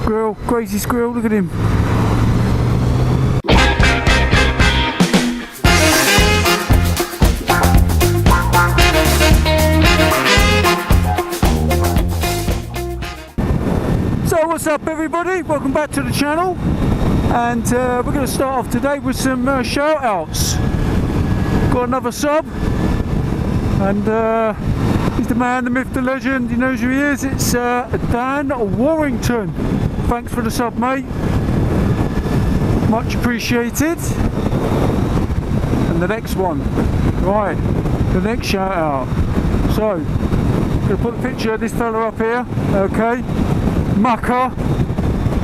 Squirrel, crazy squirrel, look at him. So what's up everybody, welcome back to the channel, and we're going to start off today with some shout outs. Got another sub, and he's the man, the myth, the legend, he knows who he is. It's Dan Warrington. Thanks for the sub, mate, much appreciated. And the next one, right, the next shout out, so I'm going to put the picture of this fella up here, okay. Mucker,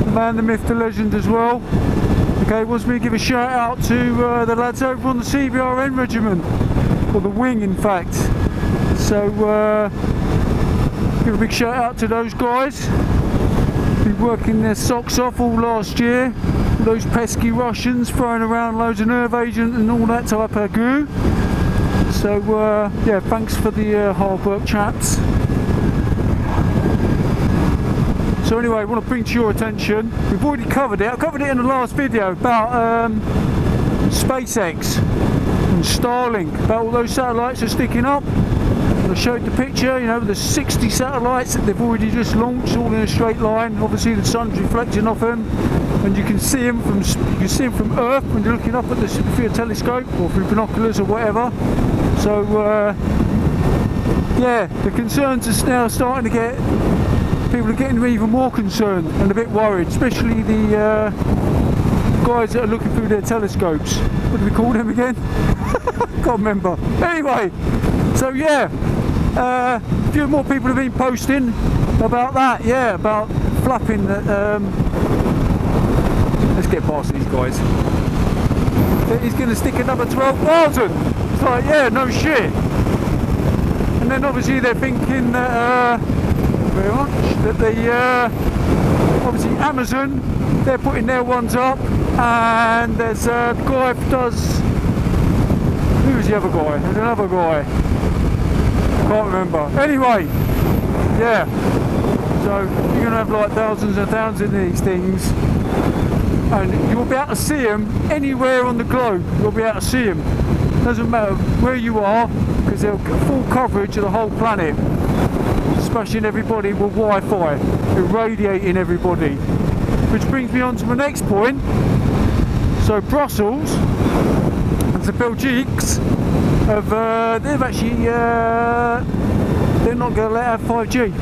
the man, the myth, the legend as well. Okay, wants me to give a shout out to the lads over on the CBRN regiment, or the wing in fact. So give a big shout out to those guys. Been working their socks off all last year. Those pesky Russians throwing around loads of nerve agent and all that type of goo. So yeah, thanks for the hard work, chaps. So anyway, I want to bring to your attention, we've already covered it, I covered it in the last video about SpaceX and Starlink, about all those satellites are sticking up. And I showed the picture, you know, the 60 satellites that they've already just launched, all in a straight line. Obviously the sun's reflecting off them, and you can see them from Earth when you're looking up at through a telescope or through binoculars or whatever. So yeah, the concerns are now starting to get, people are getting even more concerned and a bit worried, especially the guys that are looking through their telescopes. What do we call them again? Can't remember. Anyway, so yeah, a few more people have been posting about that, yeah, about flapping that, let's get past these guys. That he's going to stick another 12,000. It's like, yeah, no shit. And then obviously they're thinking that, very much, that they obviously Amazon, they're putting their ones up, and there's a guy who does, who's the other guy? There's another guy, can't remember. Anyway, yeah, so you're gonna have like thousands and thousands of these things, and you'll be able to see them anywhere on the globe. You'll be able to see them, doesn't matter where you are, because they'll get full coverage of the whole planet, smashing everybody with Wi-Fi, irradiating everybody. Which brings me on to my next point. So Brussels and the Belgiques have, they've actually, they're not going to let out 5G.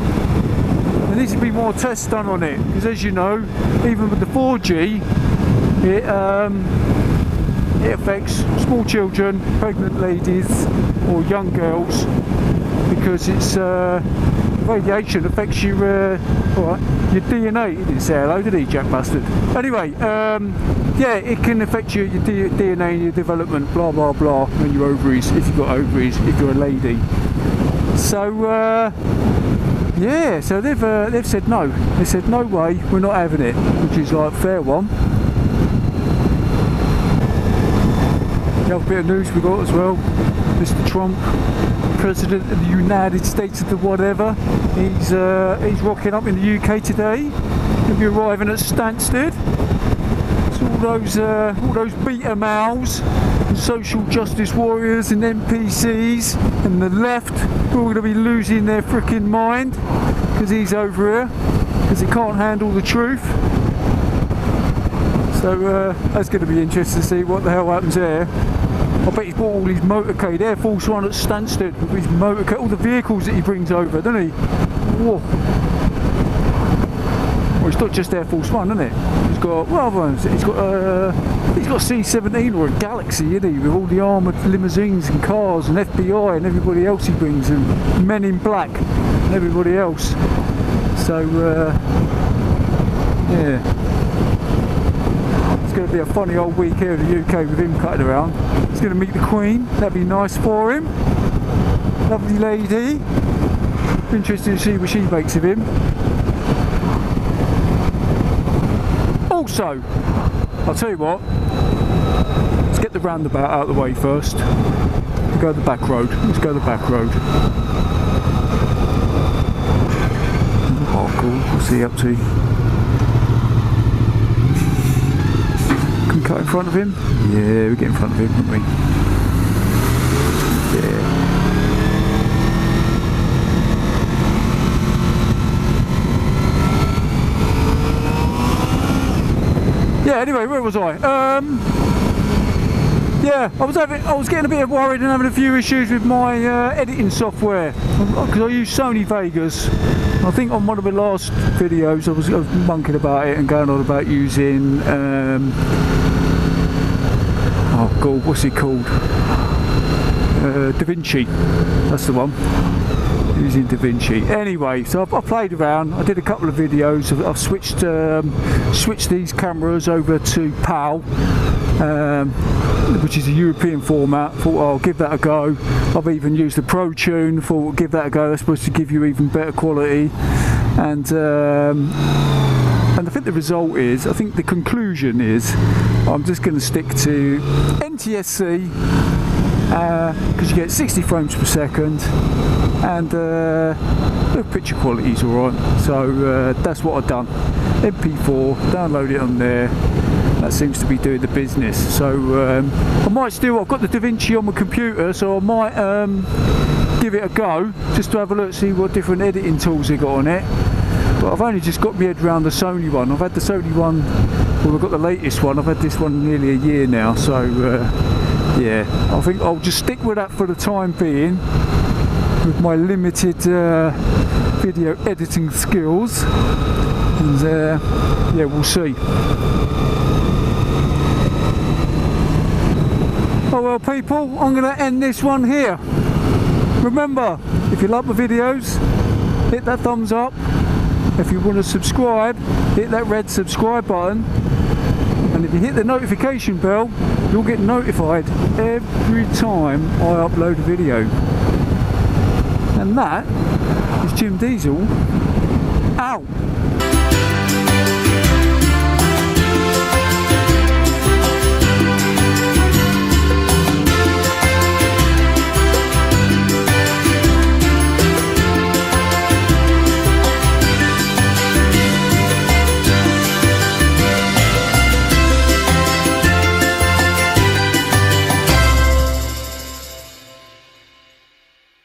There needs to be more tests done on it, because as you know, even with the 4G, it affects small children, pregnant ladies or young girls, because it's radiation affects your DNA. He didn't say hello, did he, Jack Bastard? Anyway, yeah, it can affect your DNA and your development, blah blah blah, and your ovaries, if you've got ovaries, if you're a lady. So yeah, so they've said no. They said no way, we're not having it, which is like fair one. The other bit of news we got as well, Mr. Trump, President of the United States of the whatever, he's rocking up in the UK today. He'll be arriving at Stansted. So all those beta males and social justice warriors and NPCs and the left are all going to be losing their freaking mind because he's over here, because he can't handle the truth. So that's going to be interesting to see what the hell happens there. I bet he's bought all his motorcade, Air Force One at Stansted, with his motorcade, all the vehicles that he brings over, doesn't he? Whoa. Well, it's not just Air Force One, isn't it? He's got, what other ones? He's got C-17 or a Galaxy, isn't he? With all the armoured limousines and cars and FBI and everybody else he brings, and Men in Black and everybody else. So, yeah. It's going to be a funny old week here in the UK with him cutting around. He's going to meet the Queen, that'd be nice for him. Lovely lady. Interesting to see what she makes of him. Also, I'll tell you what, let's get the roundabout out of the way first. We'll go the back road. Let's go the back road. Oh, cool. What's he up to? Can we cut in front of him? Yeah, we get in front of him, don't we? Yeah. Yeah, anyway, where was I? Yeah, I was getting a bit worried and having a few issues with my editing software because I use Sony Vegas. I think on one of the last videos I was monkeying about it and going on about using oh god, what's it called? DaVinci. That's the one. Using DaVinci. Anyway, so I played around. I did a couple of videos. I've switched these cameras over to PAL, which is a European format. Thought I'll give that a go. I've even used the Pro Tune. Thought give that a go. That's supposed to give you even better quality. And I think the result is, I think the conclusion is, I'm just going to stick to NTSC because you get 60 frames per second and the picture quality is alright. So that's what I've done. MP4, download it on there. That seems to be doing the business. So I might still, I've got the DaVinci on my computer, so I might give it a go just to have a look, see what different editing tools they got on it. But I've only just got my head around the Sony one. I've had the Sony one, well, I've got the latest one. I've had this one nearly a year now, so yeah, I think I'll just stick with that for the time being with my limited video editing skills, and yeah, we'll see. Oh well people, I'm going to end this one here. Remember, if you like my videos, hit that thumbs up. If you want to subscribe, hit that red subscribe button. And if you hit the notification bell, you'll get notified every time I upload a video. And that is Jim Diesel out.